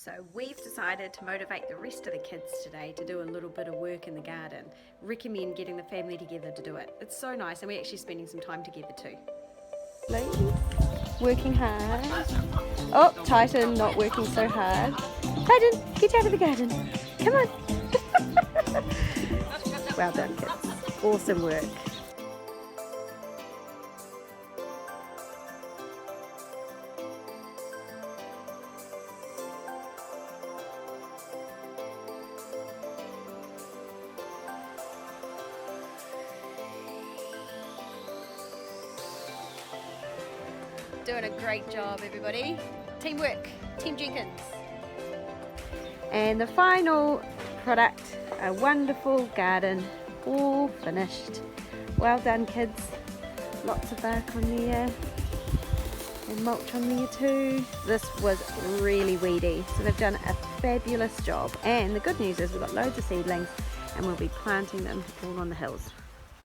So we've decided to motivate the rest of the kids today to do a little bit of work in the garden. Recommend getting the family together to do it. It's so nice, and we're actually spending some time together too. Ladies, working hard. Oh, Titan not working so hard. Titan, get out of the garden. Come on. Well done, kids. Awesome work. Doing a great job, everybody. Teamwork, Team Jenkins. And the final product, a wonderful garden, all finished. Well done, kids. Lots of bark on there and mulch on there too. This was really weedy, so they've done a fabulous job. And the good news is we've got loads of seedlings and we'll be planting them all on the hills.